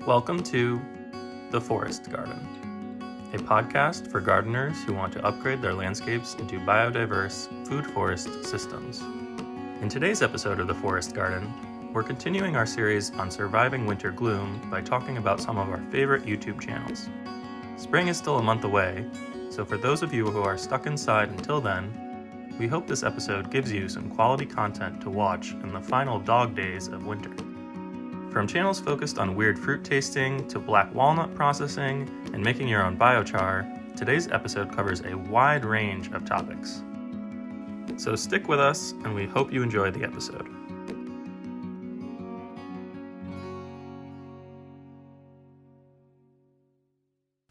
Welcome to The Forest Garden, a podcast for gardeners who want to upgrade their landscapes into biodiverse food forest systems. In today's episode of The Forest Garden, we're continuing our series on surviving winter gloom by talking about some of our favorite YouTube channels. Spring is still a month away, so for those of you who are stuck inside until then, we hope this episode gives you some quality content to watch in the final dog days of winter. From channels focused on weird fruit tasting to black walnut processing and making your own biochar, today's episode covers a wide range of topics. So stick with us, and we hope you enjoy the episode.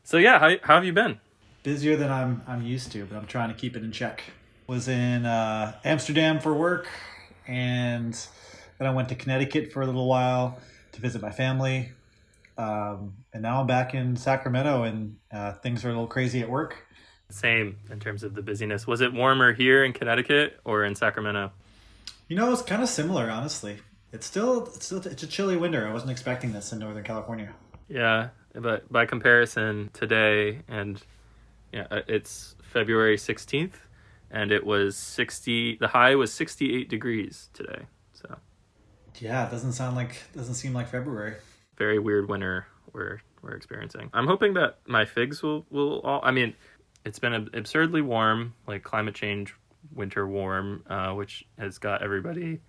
So yeah, how have you been? Busier than I'm used to, but I'm trying to keep it in check. Was in Amsterdam for work, and then I went to Connecticut for a little while to visit my family. And now I'm back in Sacramento, and things are a little crazy at work. Same in terms of the busyness. Was it warmer here in Connecticut or in Sacramento? You know, it's kind of similar, honestly. It's a chilly winter. I wasn't expecting this in Northern California. Yeah, but by comparison, today, and it's February 16th, and it was the high was 68 degrees today. So yeah, it doesn't seem like February. Very weird winter we're experiencing. I'm hoping that my figs will all, I mean, it's been absurdly warm, like climate change winter warm, which has got everybody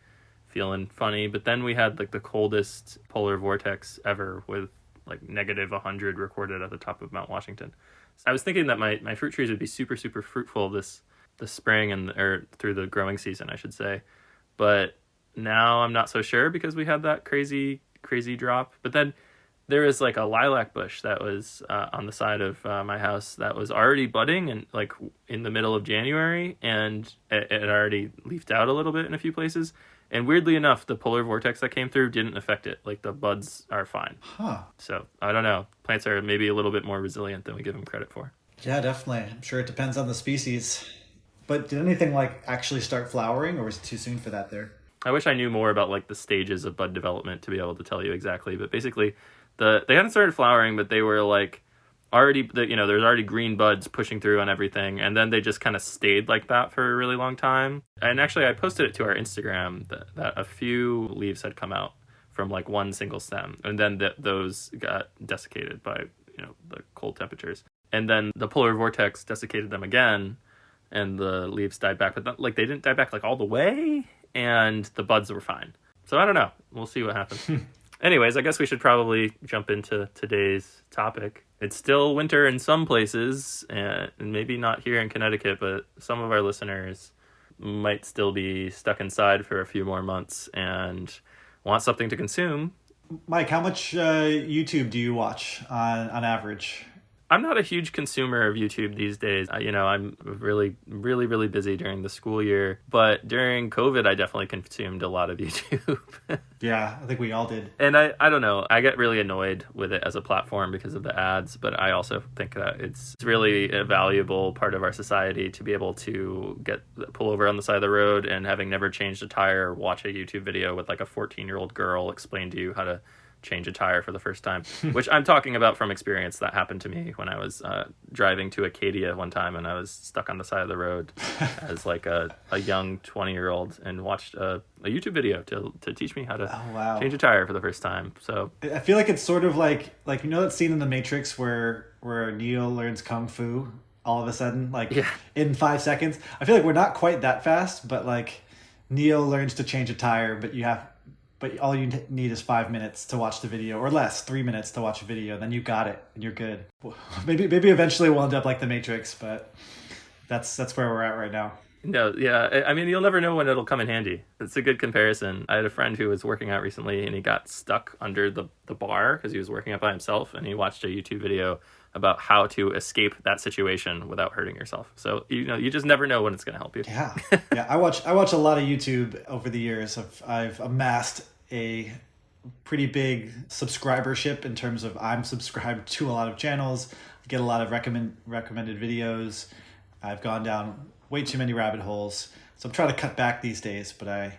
feeling funny. But then we had like the coldest polar vortex ever with like negative 100 recorded at the top of Mount Washington. So I was thinking that my fruit trees would be super, super fruitful this spring or through the growing season, I should say. But now I'm not so sure because we had that crazy drop. But then there was like a lilac bush that was on the side of my house that was already budding and like in the middle of January, and it already leafed out a little bit in a few places. And weirdly enough, the polar vortex that came through didn't affect it. Like the buds are fine. Huh. So I don't know. Plants are maybe a little bit more resilient than we give them credit for. Yeah, definitely. I'm sure it depends on the species. But did anything like actually start flowering, or was it too soon for that there? I wish I knew more about like the stages of bud development to be able to tell you exactly. But basically, they hadn't started flowering, but they were like already, there's already green buds pushing through on everything. And then they just kind of stayed like that for a really long time. And actually, I posted it to our Instagram that a few leaves had come out from like one single stem. And then those got desiccated by, the cold temperatures. And then the polar vortex desiccated them again, and the leaves died back. But they didn't die back like all the way, and the buds were fine. So I don't know. We'll see what happens. Anyways, I guess we should probably jump into today's topic. It's still winter in some places, and maybe not here in Connecticut, but some of our listeners might still be stuck inside for a few more months and want something to consume. Mike, how much YouTube do you watch on average? I'm not a huge consumer of YouTube these days. I'm really, really, really busy during the school year. But during COVID, I definitely consumed a lot of YouTube. Yeah, I think we all did. And I don't know. I get really annoyed with it as a platform because of the ads. But I also think that it's really a valuable part of our society to be able to pull over on the side of the road and, having never changed a tire, watch a YouTube video with like a 14-year-old girl explain to you how to change a tire for the first time, which I'm talking about from experience. That happened to me when I was driving to Acadia one time, and I was stuck on the side of the road as like a young 20-year-old and watched a YouTube video to teach me how to change a tire for the first time. So I feel like it's sort of like that scene in The Matrix where Neo learns Kung Fu all of a sudden, in 5 seconds. I feel like we're not quite that fast, but like Neo learns to change a tire, but all you need is 5 minutes to watch the video, or less, 3 minutes to watch a video. Then you got it, and you're good. Maybe eventually we'll end up like The Matrix, but that's where we're at right now. No, yeah. I mean, you'll never know when it'll come in handy. It's a good comparison. I had a friend who was working out recently, and he got stuck under the bar because he was working out by himself, and he watched a YouTube video about how to escape that situation without hurting yourself. So, you just never know when it's going to help you. Yeah. Yeah. I watch a lot of YouTube over the years. I've amassed a pretty big subscribership in terms of I'm subscribed to a lot of channels, get a lot of recommended videos. I've gone down way too many rabbit holes. So I'm trying to cut back these days, but I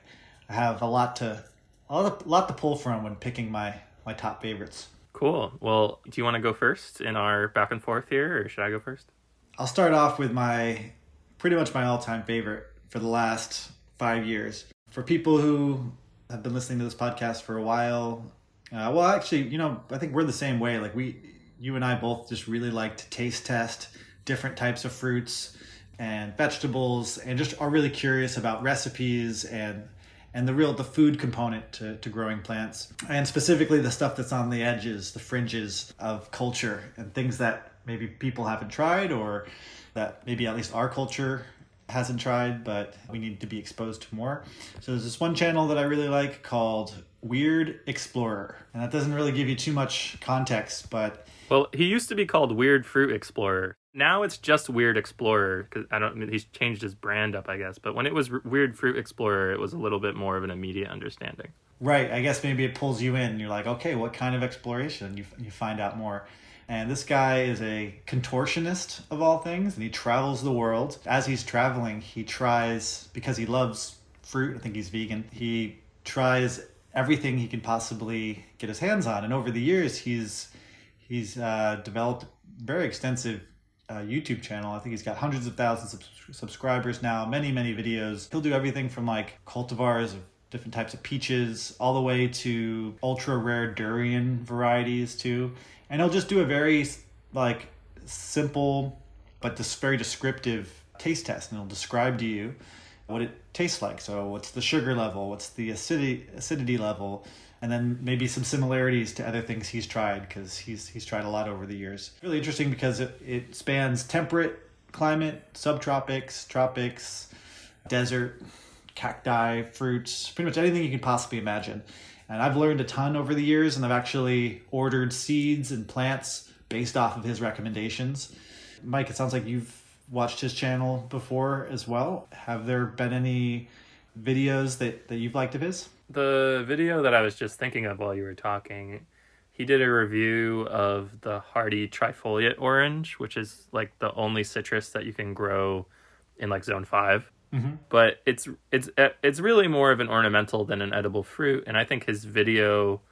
have a lot to pull from when picking my top favorites. Cool. Well, do you want to go first in our back and forth here, or should I go first? I'll start off with pretty much my all-time favorite for the last 5 years. For people who have been listening to this podcast for a while, well, actually, I think we're the same way. Like you and I both just really like to taste test different types of fruits and vegetables, and just are really curious about recipes and the food component to growing plants, and specifically the stuff that's on the edges, the fringes of culture, and things that maybe people haven't tried, or that maybe at least our culture hasn't tried, but we need to be exposed to more. So there's this one channel that I really like called Weird Explorer, and that doesn't really give you too much context, but... Well, he used to be called Weird Fruit Explorer. Now it's just Weird Explorer, because he's changed his brand up, I guess. But when it was Weird Fruit Explorer, it was a little bit more of an immediate understanding. Right. I guess maybe it pulls you in. You're like, okay, what kind of exploration? You find out more. And this guy is a contortionist of all things, and he travels the world. As he's traveling, he tries, because he loves fruit, I think he's vegan, he tries everything he can possibly get his hands on. And over the years, he's developed very extensive YouTube channel. I think he's got hundreds of thousands of subscribers now, many, many videos. He'll do everything from like cultivars of different types of peaches all the way to ultra rare durian varieties too. And he'll just do a very like simple but just very descriptive taste test, and he'll describe to you what it tastes like. So what's the sugar level, what's the acidity level, and then maybe some similarities to other things he's tried, because he's tried a lot over the years. Really interesting because it spans temperate climate, subtropics, tropics, desert, cacti, fruits, pretty much anything you can possibly imagine. And I've learned a ton over the years, and I've actually ordered seeds and plants based off of his recommendations. Mike, it sounds like you've watched his channel before as well. Have there been any videos that you've liked of his? The video that I was just thinking of while you were talking, he did a review of the hardy trifoliate orange, which is like the only citrus that you can grow in like zone 5. Mm-hmm. But it's really more of an ornamental than an edible fruit. And I think his video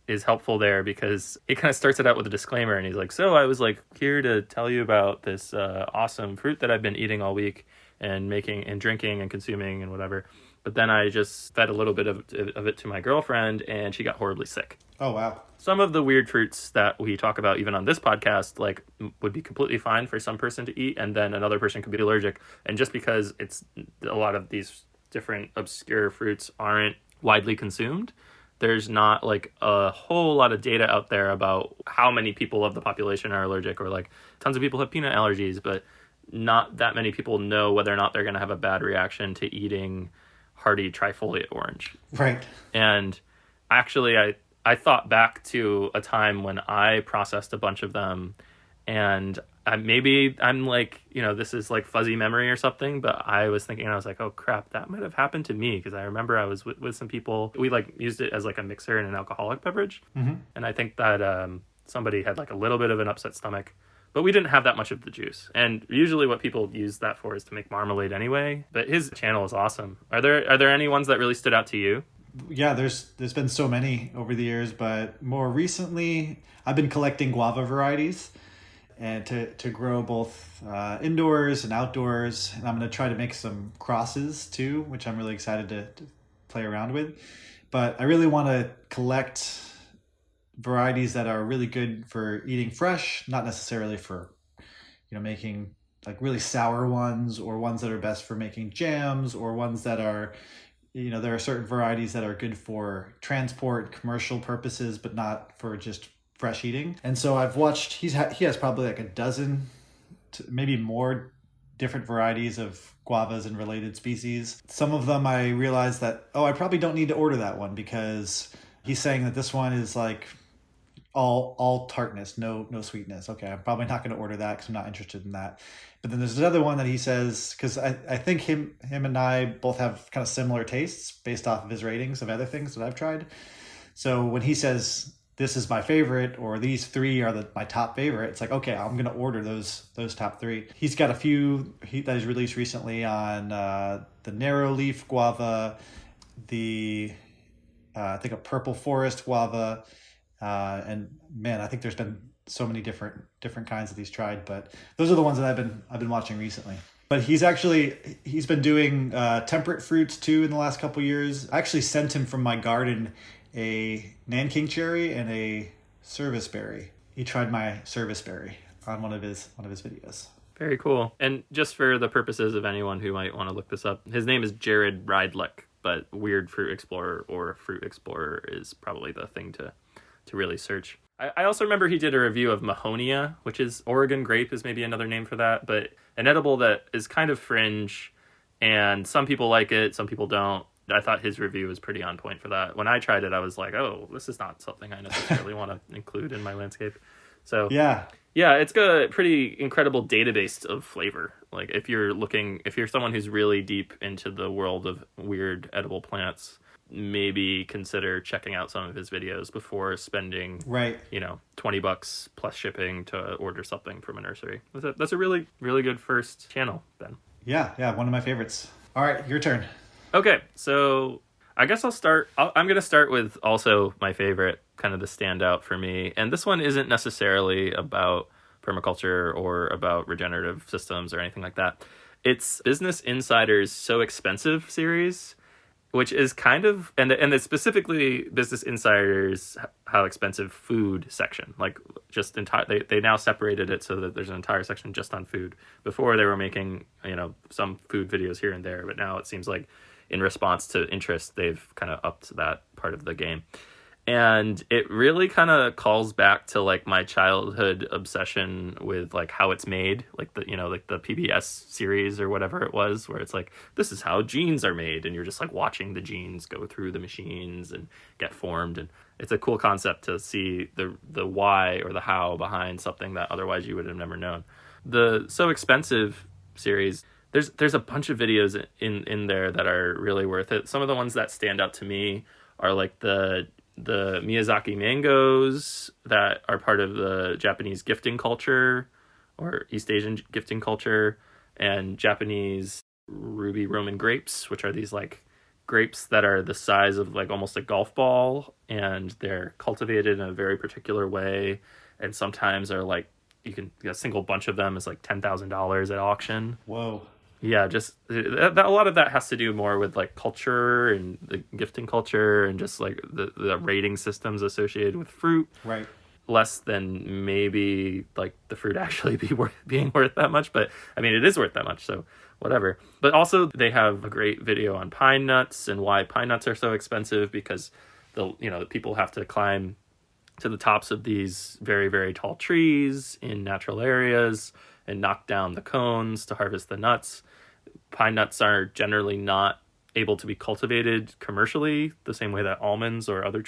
is helpful there because it kind of starts it out with a disclaimer. And he's like, so I was like here to tell you about this awesome fruit that I've been eating all week and making and drinking and consuming and whatever. But then I just fed a little bit of it to my girlfriend, and she got horribly sick. Oh, wow. Some of the weird fruits that we talk about, even on this podcast, like would be completely fine for some person to eat, and then another person could be allergic. And just because it's a lot of these different obscure fruits aren't widely consumed, there's not like a whole lot of data out there about how many people of the population are allergic, or like tons of people have peanut allergies, but not that many people know whether or not they're going to have a bad reaction to eating hardy trifoliate orange. Right. And actually I thought back to a time when I processed a bunch of them, and maybe I'm like, this is like fuzzy memory or something, but I was thinking, I was like, oh crap, that might have happened to me, because I remember I was with some people, we like used it as like a mixer in an alcoholic beverage. Mm-hmm. And I think that somebody had like a little bit of an upset stomach, but we didn't have that much of the juice. And usually what people use that for is to make marmalade anyway. But his channel is awesome. Are there any ones that really stood out to you? Yeah, there's been so many over the years, but more recently I've been collecting guava varieties and to grow both indoors and outdoors. And I'm going to try to make some crosses too, which I'm really excited to play around with. But I really want to collect varieties that are really good for eating fresh, not necessarily for making like really sour ones, or ones that are best for making jams, or ones that are there are certain varieties that are good for transport, commercial purposes, but not for just fresh eating. And so I've watched, he has probably like a dozen, maybe more different varieties of guavas and related species. Some of them I realized that, I probably don't need to order that one, because he's saying that this one is like all tartness, no sweetness. Okay, I'm probably not going to order that because I'm not interested in that. But then there's another one that he says, because I think him and I both have kind of similar tastes based off of his ratings of other things that I've tried. So when he says this is my favorite, or these three are my top favorite, it's like, okay, I'm going to order those top three. He's got a few that he's released recently on the narrow leaf guava, the I think a purple forest guava, And man, I think there's been so many different kinds of these tried, but those are the ones that I've been watching recently. But he's been doing temperate fruits too in the last couple years. I actually sent him from my garden a Nanking cherry and a service berry. He tried my service berry on one of his videos. Very cool. And just for the purposes of anyone who might want to look this up, his name is Jared Rydelek, but Weird Fruit Explorer or Fruit Explorer is probably the thing to really search. I also remember he did a review of Mahonia, which is Oregon grape is maybe another name for that, but an edible that is kind of fringe, and some people like it, some people don't. I thought his review was pretty on point for that. When I tried it, I was like, oh, this is not something I necessarily want to include in my landscape. So yeah, it's got a pretty incredible database of flavor. Like if you're someone who's really deep into the world of weird edible plants, maybe consider checking out some of his videos before spending $20 plus shipping to order something from a nursery. That's a really, really good first channel, Ben. Yeah, one of my favorites. All right, your turn. Okay, so I guess I'll start. I'm going to start with also my favorite, kind of the standout for me. And this one isn't necessarily about permaculture or about regenerative systems or anything like that. It's Business Insider's So Expensive series, which is kind of, and it's specifically Business Insider's How Expensive Food section. Like just they now separated it so that there's an entire section just on food. Before they were making, some food videos here and there, but now it seems like in response to interest, they've kind of upped that part of the game. And it really kind of calls back to like my childhood obsession with like how it's made, like the PBS series or whatever it was, where it's like, this is how jeans are made. And you're just like watching the jeans go through the machines and get formed. And it's a cool concept to see the why or the how behind something that otherwise you would have never known. The So Expensive series, there's a bunch of videos in there that are really worth it. Some of the ones that stand out to me are like the Miyazaki mangoes that are part of the Japanese gifting culture or East Asian gifting culture, and Japanese ruby Roman grapes, which are these like grapes that are the size of like almost a golf ball, and they're cultivated in a very particular way, and sometimes are like a single bunch of them is like $10,000 at auction. Whoa. Yeah, just a lot of that has to do more with like culture and the gifting culture and just like the rating systems associated with fruit. Right. Less than maybe like the fruit actually being worth that much, but I mean it is worth that much, so whatever. But also they have a great video on pine nuts and why pine nuts are so expensive, because the people have to climb to the tops of these very, very tall trees in natural areas and knock down the cones to harvest the nuts. Pine nuts are generally not able to be cultivated commercially the same way that almonds or other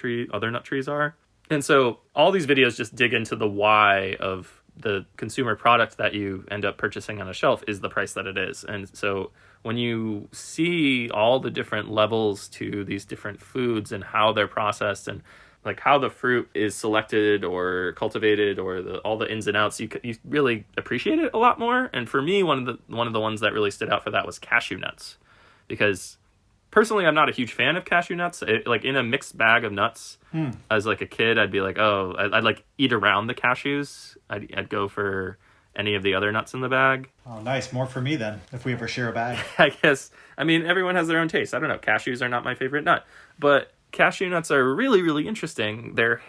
nut trees are. And so all these videos just dig into the why of the consumer product that you end up purchasing on a shelf is the price that it is. And so when you see all the different levels to these different foods and how they're processed and like how the fruit is selected or cultivated or all the ins and outs, you really appreciate it a lot more. And for me, one of the ones that really stood out for that was cashew nuts, because personally, I'm not a huge fan of cashew nuts. Like in a mixed bag of nuts, as like a kid, I'd be like, oh, I'd like eat around the cashews. I'd go for any of the other nuts in the bag. Oh, nice. More for me then, if we ever share a bag. I guess. I mean, everyone has their own taste. I don't know. Cashews are not my favorite nut, but cashew nuts are really, really interesting. They're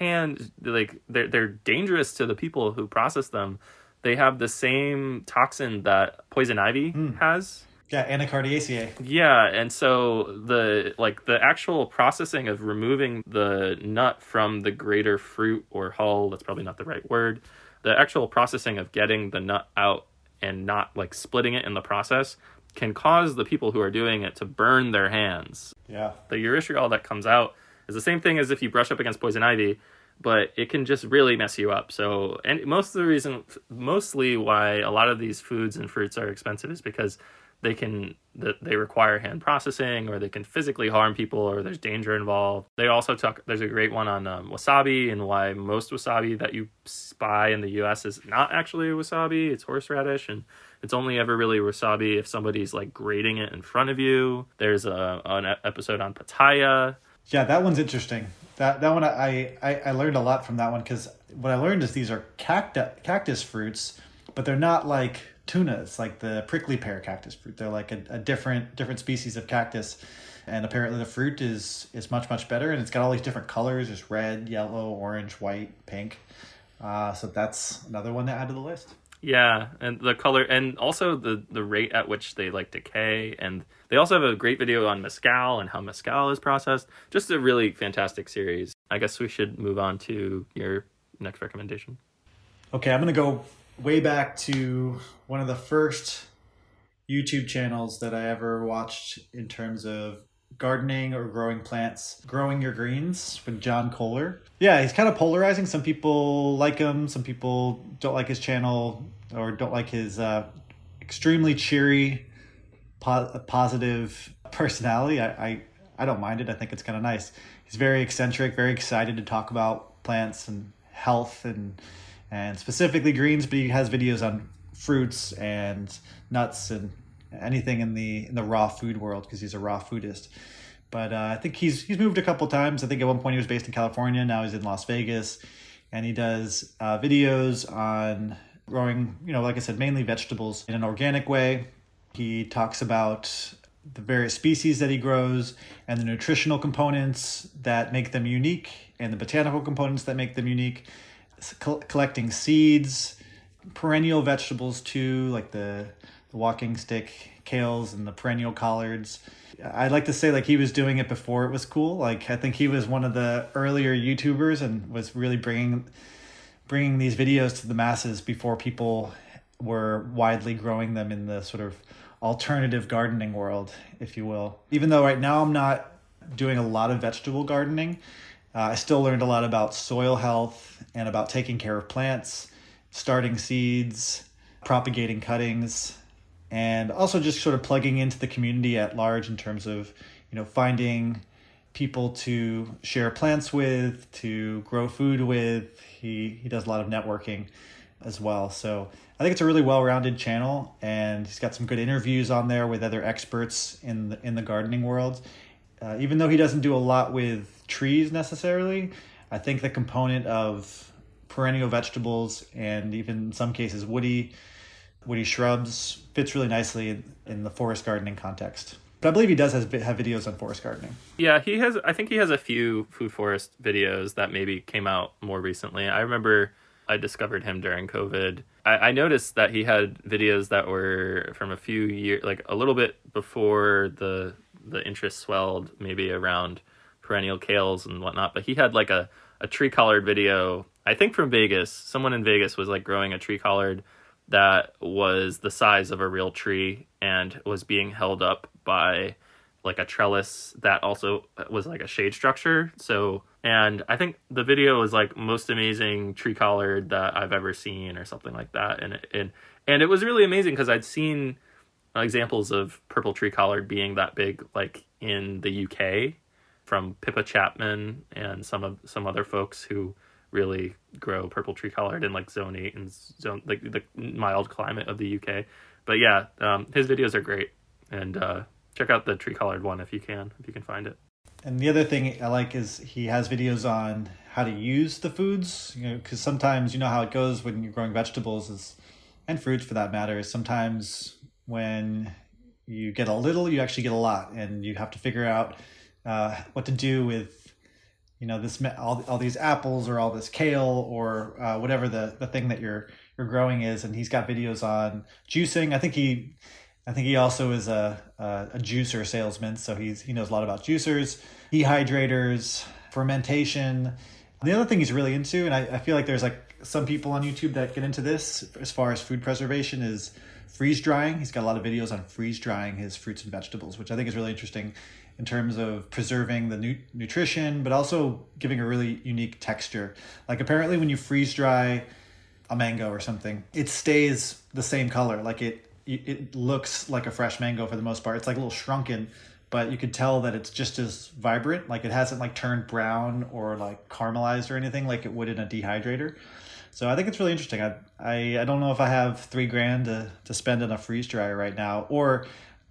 dangerous to the people who process them. They have the same toxin that poison ivy has. Yeah, Anacardiaceae. Yeah, and so the actual processing of removing the nut from the greater fruit or hull, that's probably not the right word. The actual processing of getting the nut out and not like splitting it in the process can cause the people who are doing it to burn their hands. Yeah. The urushiol that comes out is the same thing as if you brush up against poison ivy, but it can just really mess you up. So, and mostly why a lot of these foods and fruits are expensive is because they require hand processing, or they can physically harm people, or there's danger involved. They also there's a great one on wasabi and why most wasabi that you buy in the US is not actually wasabi, it's horseradish, and it's only ever really wasabi if somebody's like grating it in front of you. There's an episode on pitaya. Yeah, that one's interesting. That one I learned a lot from that one, because what I learned is these are cactus fruits, but they're not like tuna. It's like the prickly pear cactus fruit. They're like a different species of cactus, and apparently the fruit is much better, and it's got all these different colors. There's red, yellow, orange, white, pink. So that's another one to add to the list. Yeah, and the color, and also the rate at which they like decay, and they also have a great video on mezcal and how mezcal is processed. Just a really fantastic series. I guess we should move on to your next recommendation. Okay, I'm gonna go way back to one of the first YouTube channels that I ever watched in terms of gardening or growing plants, Growing Your Greens with John Kohler. Yeah, he's kind of polarizing. Some people like him, some people don't like his channel or don't like his extremely cheery, positive personality. I don't mind it. I think it's kind of nice. He's very eccentric, very excited to talk about plants and health and specifically greens, but he has videos on fruits and nuts and anything in the raw food world, because he's a raw foodist. But I think he's moved a couple times. I think at one point he was based in California. Now he's in Las Vegas, and he does videos on growing, like I said, mainly vegetables in an organic way. He talks about the various species that he grows and the nutritional components that make them unique and the botanical components that make them unique. Collecting seeds, perennial vegetables too, like the walking stick kales and the perennial collards. I'd like to say like he was doing it before it was cool. Like I think he was one of the earlier YouTubers and was really bringing these videos to the masses before people were widely growing them in the sort of alternative gardening world, if you will. Even though right now I'm not doing a lot of vegetable gardening, I still learned a lot about soil health and about taking care of plants, starting seeds, propagating cuttings, and also just sort of plugging into the community at large in terms of, finding people to share plants with, to grow food with. He does a lot of networking as well. So I think it's a really well-rounded channel, and he's got some good interviews on there with other experts in the gardening world. Even though he doesn't do a lot with trees necessarily, I think the component of perennial vegetables and even in some cases woody shrubs fits really nicely in the forest gardening context. But I believe he does have videos on forest gardening. Yeah, I think he has a few food forest videos that maybe came out more recently. I remember I discovered him during COVID. I noticed that he had videos that were from a few years, like a little bit before the interest swelled, maybe around perennial kales and whatnot. But he had like a tree collard video, I think from Vegas. Someone in Vegas was like growing a tree collard that was the size of a real tree and was being held up by like a trellis that also was like a shade structure. So, and I think the video was like most amazing tree collard that I've ever seen or something like that. And it was really amazing because I'd seen examples of purple tree collard being that big, like in the UK from Pippa Chapman and some other folks who really grow purple tree collard in like zone 8 and zone like the mild climate of the UK. But yeah, his videos are great, and check out the tree collard one if you can find it. And the other thing I like is he has videos on how to use the foods, because sometimes how it goes when you're growing vegetables and fruits for that matter, is sometimes when you get a little, you actually get a lot, and you have to figure out what to do with all these apples or all this kale or whatever the thing that you're growing is. And he's got videos on juicing. I think he also is a juicer salesman, so he knows a lot about juicers, dehydrators, fermentation. The other thing he's really into, and I feel like there's like some people on YouTube that get into this as far as food preservation, is freeze drying. He's got a lot of videos on freeze drying his fruits and vegetables, which I think is really interesting in terms of preserving the nutrition, but also giving a really unique texture. Like apparently when you freeze dry a mango or something, it stays the same color. Like it looks like a fresh mango for the most part. It's like a little shrunken, but you could tell that it's just as vibrant. Like it hasn't like turned brown or like caramelized or anything like it would in a dehydrator. So I think it's really interesting. I don't know if I have $3,000 to spend on a freeze dryer right now, or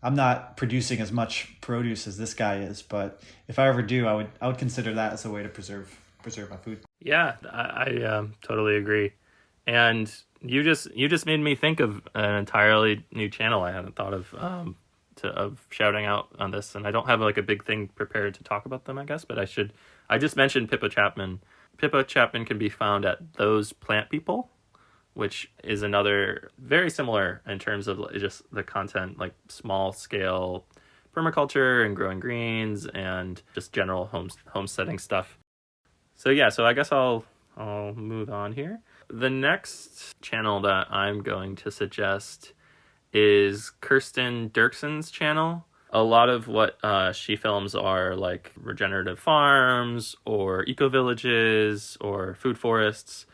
I'm not producing as much produce as this guy is, but if I ever do, I would consider that as a way to preserve my food. Yeah, I totally agree. And you just made me think of an entirely new channel I hadn't thought of of shouting out on this, and I don't have like a big thing prepared to talk about them, I guess, but I should. I just mentioned Pippa Chapman. Pippa Chapman can be found at Those Plant People, which is another very similar in terms of just the content, like small scale permaculture and growing greens and just general homesteading stuff. So yeah, so I guess I'll move on here. The next channel that I'm going to suggest is Kirsten Dirksen's channel. A lot of what she films are like regenerative farms or eco-villages or food forests.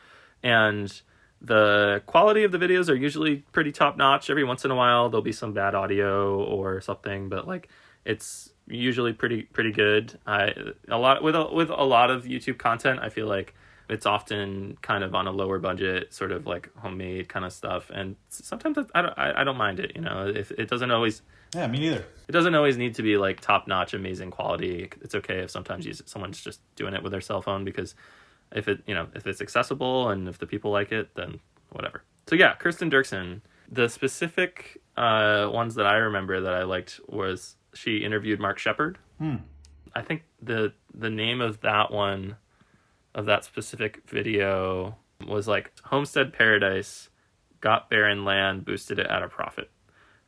And the quality of the videos are usually pretty top-notch. Every once in a while, there'll be some bad audio or something, but like it's usually pretty good. With a lot of YouTube content, I feel like it's often kind of on a lower budget, sort of like homemade kind of stuff, and sometimes I don't mind it. You know, if it doesn't always. Yeah, me neither. It doesn't always need to be like top notch, amazing quality. It's okay if sometimes someone's just doing it with their cell phone, because if it's accessible and if the people like it, then whatever. So yeah, Kirsten Dirksen. The specific ones that I remember that I liked was she interviewed Mark Shepard. I think the name of that one, of that specific video, was like Homestead Paradise, got barren land, boosted it at a profit.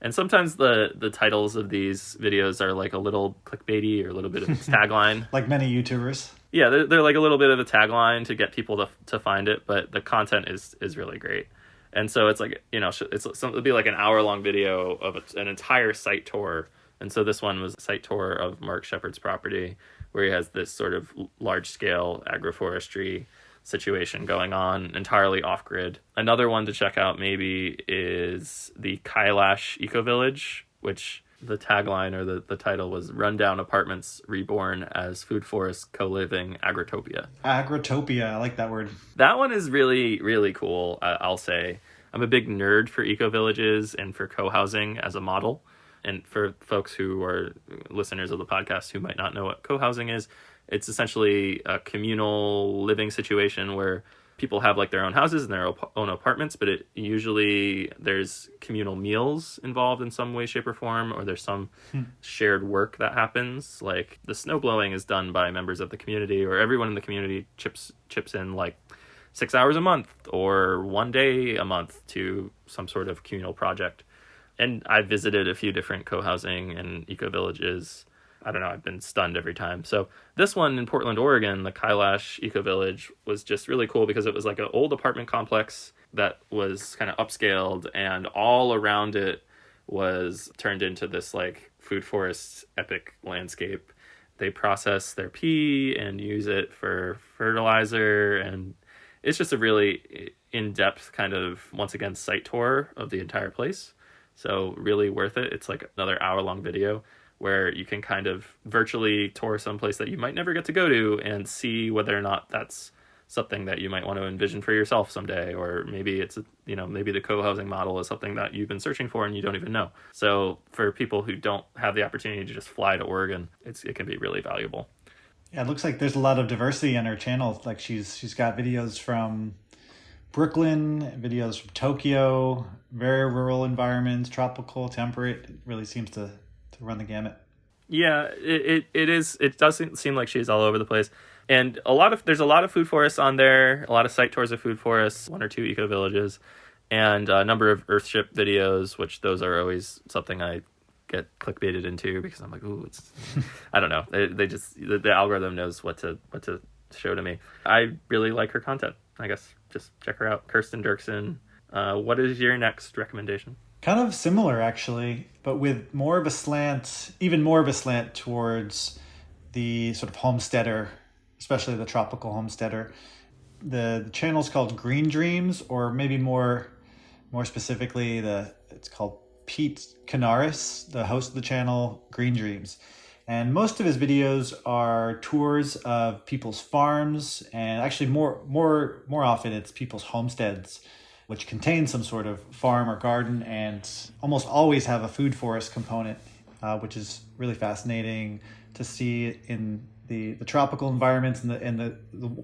And sometimes the titles of these videos are like a little clickbaity or a little bit of a tagline. Like many YouTubers. Yeah, they're like a little bit of a tagline to get people to find it, but the content is really great. And so it's like, it'll be like an hour-long video of an entire site tour. And so this one was a site tour of Mark Shepard's property, where he has this sort of large-scale agroforestry situation going on entirely off-grid. Another one to check out maybe is the Kailash Eco Village, which the tagline or the title was Rundown Apartments Reborn as Food Forest Co-Living Agrotopia. Agrotopia, I like that word. That one is really, really cool, I'll say. I'm a big nerd for eco-villages and for co-housing as a model. And for folks who are listeners of the podcast who might not know what co-housing is, it's essentially a communal living situation where people have like their own houses and their own apartments, but usually there's communal meals involved in some way, shape, or form, or there's some shared work that happens. Like the snow blowing is done by members of the community, or everyone in the community chips in like 6 hours a month or 1 day a month to some sort of communal project. And I've visited a few different co-housing and eco-villages. I don't know, I've been stunned every time. So this one in Portland, Oregon, the Kailash Eco Village, was just really cool because it was like an old apartment complex that was kind of upscaled, and all around it was turned into this like food forest epic landscape. They process their pee and use it for fertilizer, and it's just a really in-depth kind of, once again, site tour of the entire place. So really worth it. It's like another hour-long video where you can kind of virtually tour someplace that you might never get to go to and see whether or not that's something that you might want to envision for yourself someday, or maybe it's maybe the co-housing model is something that you've been searching for and you don't even know. So for people who don't have the opportunity to just fly to Oregon, it can be really valuable. Yeah, it looks like there's a lot of diversity on her channel. Like she's got videos from Brooklyn, videos from Tokyo, very rural environments, tropical, temperate. It really seems to run the gamut. Yeah, it does seem like she's all over the place. And there's a lot of food forests on there, a lot of site tours of food forests, 1 or 2 eco villages, and a number of Earthship videos, which those are always something I get clickbaited into because I'm like, ooh, it's I don't know. They just the algorithm knows what to show to me. I really like her content. I guess just check her out, Kirsten Dirksen. What is your next recommendation? Kind of similar, actually, but with even more of a slant towards the sort of homesteader, especially the tropical homesteader. The channel's called Green Dreams, or maybe more specifically, it's called Pete Kanaris, the host of the channel, Green Dreams. And most of his videos are tours of people's farms, and actually more often it's people's homesteads. which contain some sort of farm or garden and almost always have a food forest component, which is really fascinating to see in the tropical environments and the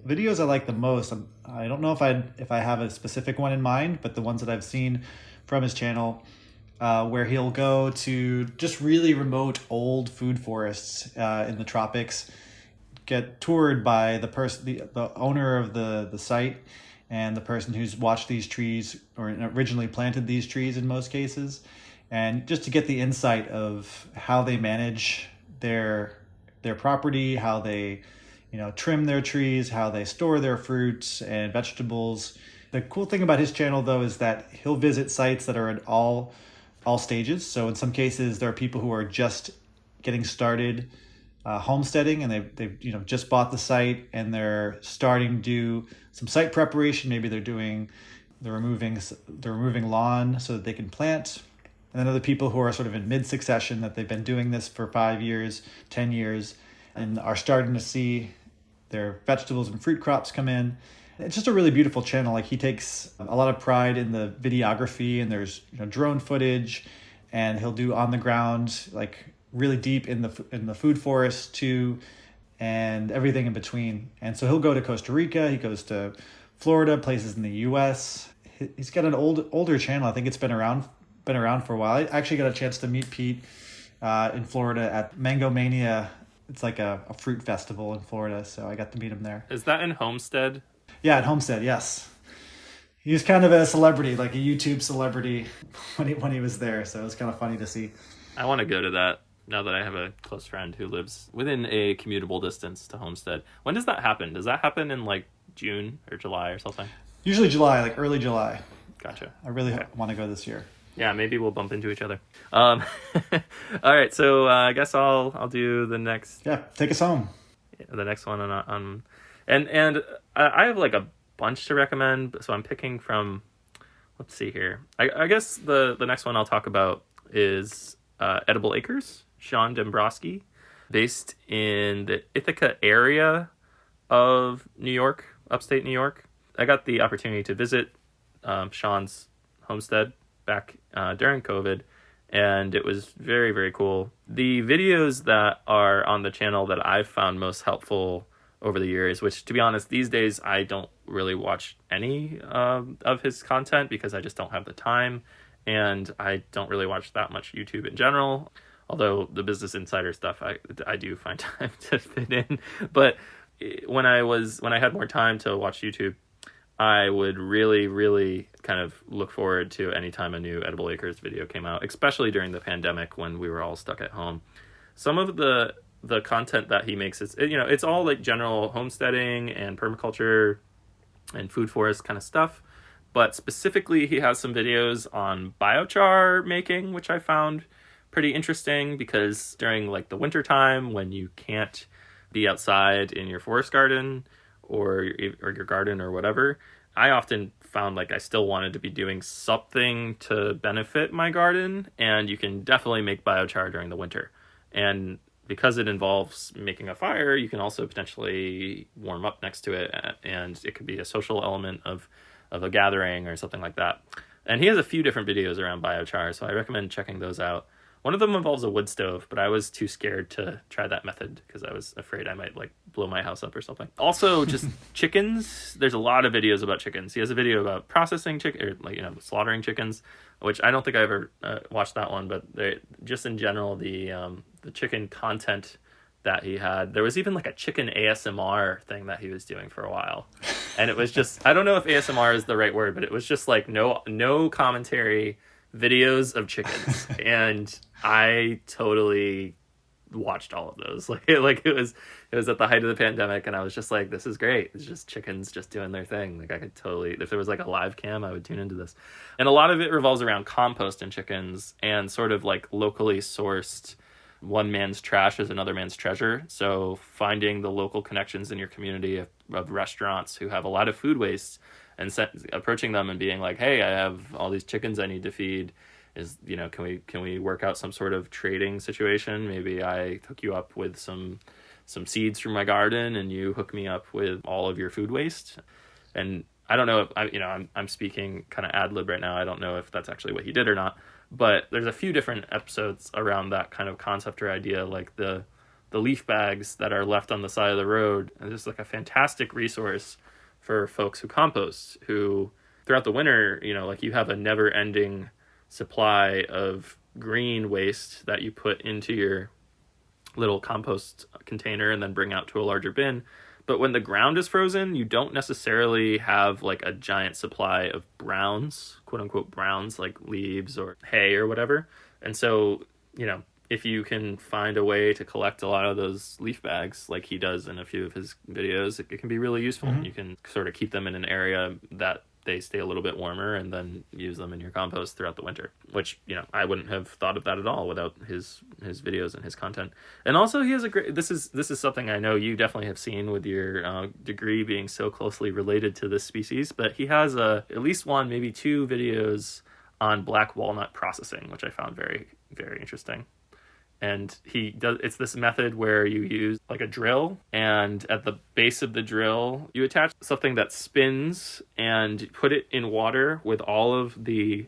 videos I like the most. I don't know if I have a specific one in mind, but the ones that I've seen from his channel, where he'll go to just really remote old food forests in the tropics, get toured by the owner of the site and the person who's watched these trees or originally planted these trees in most cases, and just to get the insight of how they manage their property, how they trim their trees, how they store their fruits and vegetables. The cool thing about his channel, though, is that he'll visit sites that are at all stages. So in some cases, there are people who are just getting started homesteading, and they've just bought the site and they're starting to do some site preparation. Maybe they're removing lawn so that they can plant. And then other people who are sort of in mid-succession, that they've been doing this for 5 years, 10 years, and are starting to see their vegetables and fruit crops come in. It's just a really beautiful channel. Like, he takes a lot of pride in the videography, and there's drone footage, and he'll do on the ground, like really deep in the food forest too, and everything in between. And so he'll go to Costa Rica, he goes to Florida, places in the U.S. He's got an older channel. I think it's been around for a while. I actually got a chance to meet Pete in Florida at Mango Mania. It's like a fruit festival in Florida, so I got to meet him there. Is that in Homestead? Yeah, at Homestead, yes. He was kind of a celebrity, like a YouTube celebrity when he was there, so it was kind of funny to see. I want to go to that now that I have a close friend who lives within a commutable distance to Homestead. When does that happen? Does that happen in like June or July or something? Usually July, like early July. Gotcha. I really want to go this year. Yeah, maybe we'll bump into each other. All right, so I guess I'll do the next. Yeah, take us home. The next one on and I have like a bunch to recommend, so I'm picking from. Let's see here. I guess the next one I'll talk about is Edible Acres, Sean Dembrosky, based in the Ithaca area of New York, upstate New York. I got the opportunity to visit Sean's homestead back during COVID, and it was very, very cool. The videos that are on the channel that I've found most helpful over the years, which to be honest, these days I don't really watch any of his content because I just don't have the time, and I don't really watch that much YouTube in general, although the Business Insider stuff I do find time to fit in. But when I had more time to watch YouTube, I would really, really kind of look forward to any time a new Edible Acres video came out, especially during the pandemic when we were all stuck at home. Some of the content that he makes is, it's all like general homesteading and permaculture and food forest kind of stuff. But specifically, he has some videos on biochar making, which I found pretty interesting because during like the winter time when you can't be outside in your forest garden or your garden or whatever, I often found like I still wanted to be doing something to benefit my garden, and you can definitely make biochar during the winter. And because it involves making a fire, you can also potentially warm up next to it, and it could be a social element of a gathering or something like that. And he has a few different videos around biochar, so I recommend checking those out. One of them involves a wood stove, but I was too scared to try that method because I was afraid I might like blow my house up or something. Also, just chickens. There's a lot of videos about chickens. He has a video about processing slaughtering chickens, which I don't think I ever watched that one, but just in general, the chicken content that he had. There was even like a chicken ASMR thing that he was doing for a while. And it was just, I don't know if ASMR is the right word, but it was just like no commentary, videos of chickens. And I totally watched all of those. Like it was at the height of the pandemic, and I was just like, this is great. It's just chickens just doing their thing. Like I could totally, if there was like a live cam, I would tune into this. And a lot of it revolves around compost and chickens and sort of like locally sourced, one man's trash is another man's treasure. So finding the local connections in your community of restaurants who have a lot of food waste and approaching them and being like, hey, I have all these chickens I need to feed. Can we work out some sort of trading situation? Maybe I hook you up with some seeds from my garden and you hook me up with all of your food waste. And I don't know if I'm speaking kind of ad lib right now. I don't know if that's actually what he did or not, but there's a few different episodes around that kind of concept or idea, like the leaf bags that are left on the side of the road. And it's like a fantastic resource for folks who compost, who throughout the winter, like you have a never ending supply of green waste that you put into your little compost container and then bring out to a larger bin. But when the ground is frozen, you don't necessarily have like a giant supply of browns, quote unquote browns, like leaves or hay or whatever. And so, if you can find a way to collect a lot of those leaf bags, like he does in a few of his videos, it can be really useful. Mm-hmm. You can sort of keep them in an area that they stay a little bit warmer and then use them in your compost throughout the winter, which, I wouldn't have thought of that at all without his videos and his content. And also he has a great, this is something I know you definitely have seen with your degree being so closely related to this species, but he has at least one, maybe two videos on black walnut processing, which I found very, very interesting. And it's this method where you use like a drill, and at the base of the drill, you attach something that spins and put it in water with all of the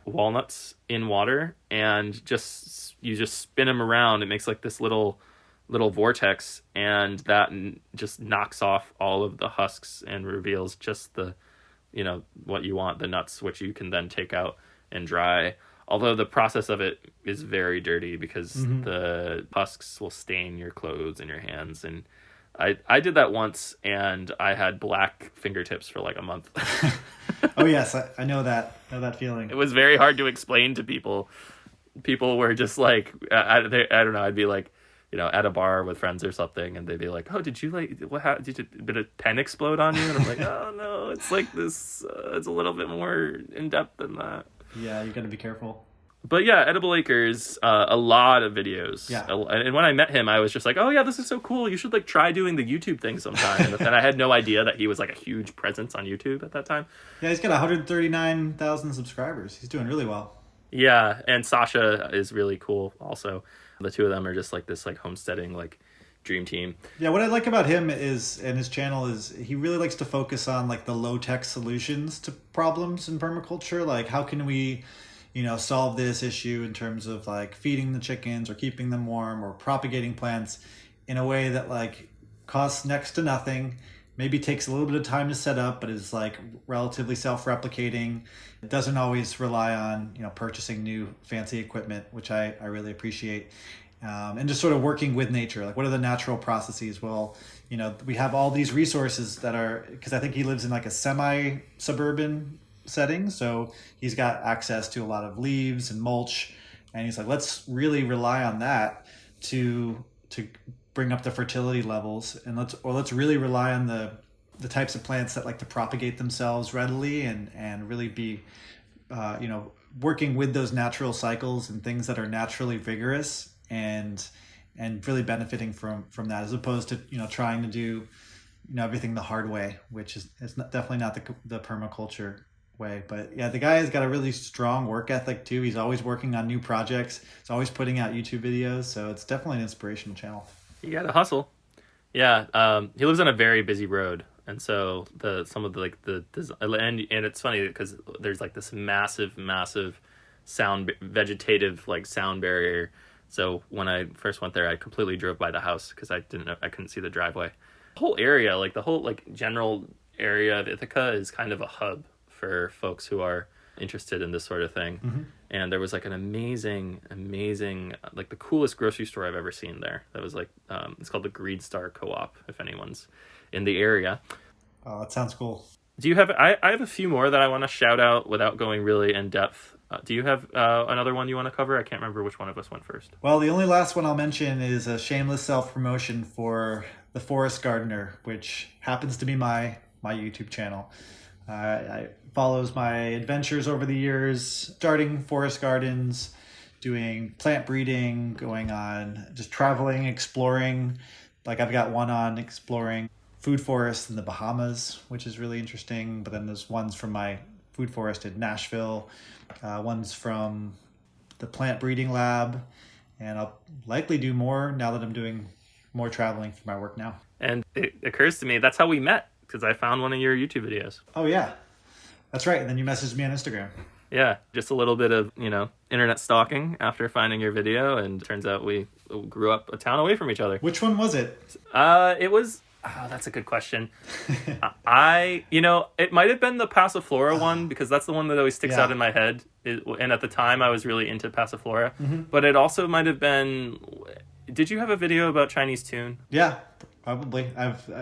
walnuts in water, and you just spin them around. It makes like this little vortex, and that just knocks off all of the husks and reveals just the, what you want, the nuts, which you can then take out and dry. Although the process of it is very dirty because the husks will stain your clothes and your hands. And I did that once, and I had black fingertips for like a month. Oh, yes. I know that feeling. It was very hard to explain to people. People were just like, I don't know, I'd be like, at a bar with friends or something, and they'd be like, oh, did you did a pen explode on you? And I'm like, oh, no, it's like this, it's a little bit more in-depth than that. Yeah, you got to be careful. But yeah, Edible Acres, a lot of videos. Yeah. And when I met him, I was just like, oh yeah, this is so cool. You should like try doing the YouTube thing sometime. And I had no idea that he was like a huge presence on YouTube at that time. Yeah, he's got 139,000 subscribers. He's doing really well. Yeah, and Sasha is really cool also. The two of them are just like this like homesteading like dream team. Yeah, what I like about him and his channel is he really likes to focus on like the low-tech solutions to problems in permaculture. Like how can we, solve this issue in terms of like feeding the chickens or keeping them warm or propagating plants in a way that like costs next to nothing, maybe takes a little bit of time to set up, but is like relatively self-replicating. It doesn't always rely on, purchasing new fancy equipment, which I really appreciate. And just sort of working with nature. Like what are the natural processes? Well, we have all these resources that are, because I think he lives in like a semi-suburban setting. So he's got access to a lot of leaves and mulch. And he's like, let's really rely on that to bring up the fertility levels. And let's really rely on the types of plants that like to propagate themselves readily and really be, working with those natural cycles and things that are naturally vigorous and really benefiting from that, as opposed to trying to do everything the hard way, which is definitely not the permaculture way. But yeah, the guy has got a really strong work ethic too. He's always working on new projects. He's always putting out YouTube videos, so it's definitely an inspirational channel. You gotta hustle. Yeah, he lives on a very busy road, and so and it's funny because there's like this massive vegetative like sound barrier. So when I first went there, I completely drove by the house because I couldn't see the driveway. The whole area, like the whole like general area of Ithaca, is kind of a hub for folks who are interested in this sort of thing. Mm-hmm. And there was like an amazing, like the coolest grocery store I've ever seen there. That was like, it's called the Greed Star Co-op, if anyone's in the area. Oh, that sounds cool. Do you have, I have a few more that I want to shout out without going really in depth. Do you have another one you want to cover? I can't remember which one of us went first. Well, the only last one I'll mention is a shameless self-promotion for The Forest Gardener, which happens to be my YouTube channel. It follows my adventures over the years, starting forest gardens, doing plant breeding, going on just traveling, exploring. Like I've got one on exploring food forests in the Bahamas, which is really interesting. But then there's ones from my food forest in Nashville, ones from the plant breeding lab, and I'll likely do more now that I'm doing more traveling for my work now. And it occurs to me that's how we met, because I found one of your YouTube videos. Oh, yeah. That's right. And then you messaged me on Instagram. Yeah, just a little bit of, internet stalking after finding your video, and turns out we grew up a town away from each other. Which one was it? It was... Oh, that's a good question. It might have been the Passiflora one, because that's the one that always sticks out in my head. And at the time, I was really into Passiflora. Mm-hmm. But it also might have been... Did you have a video about Chinese tune? Yeah, probably.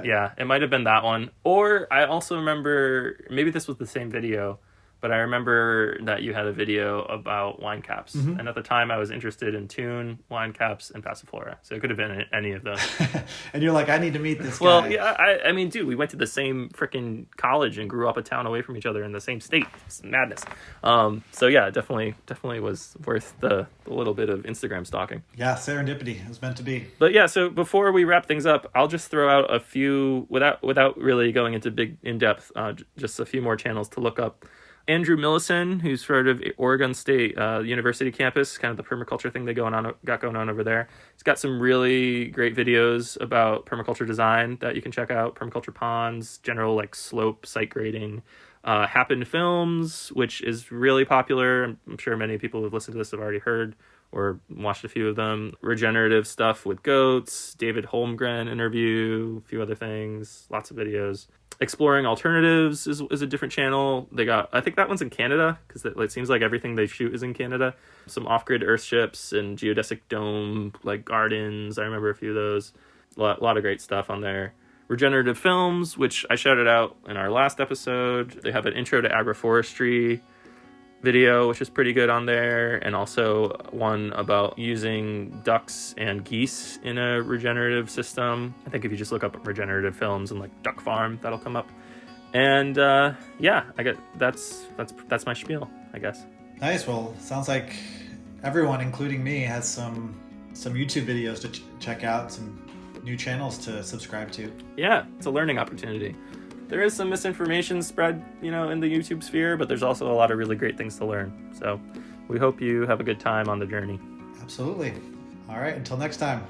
Yeah, it might have been that one. Or I also remember... Maybe this was the same video, but I remember that you had a video about wine caps. Mm-hmm. And at the time, I was interested in tune, wine caps, and Passiflora. So it could have been any of those. And you're like, I need to meet this guy. Well, yeah, I mean, dude, we went to the same freaking college and grew up a town away from each other in the same state. It's madness. So yeah, definitely was worth the little bit of Instagram stalking. Yeah, serendipity. It was meant to be. But yeah, so before we wrap things up, I'll just throw out a few, without really going into big in-depth, just a few more channels to look up. Andrew Millison, who's sort of Oregon State University campus, kind of the permaculture thing they got going on over there. He's got some really great videos about permaculture design that you can check out. Permaculture ponds, general like slope site grading. Happen Films, which is really popular. I'm sure many people who've listened to this have already heard or watched a few of them. Regenerative stuff with goats, David Holmgren interview, a few other things, lots of videos. Exploring Alternatives is a different channel. I think that one's in Canada, because it seems like everything they shoot is in Canada. Some off-grid earthships and geodesic dome, like gardens. I remember a few of those. A lot of great stuff on there. Regenerative Films, which I shouted out in our last episode. They have an intro to agroforestry video, which is pretty good on there, and also one about using ducks and geese in a regenerative system. I think if you just look up Regenerative Films and like duck farm, that'll come up. And that's my spiel, I guess. Nice. Well, sounds like everyone, including me, has some YouTube videos to check out, some new channels to subscribe to. Yeah, it's a learning opportunity. There is some misinformation spread, in the YouTube sphere, but there's also a lot of really great things to learn. So we hope you have a good time on the journey. Absolutely. All right, until next time.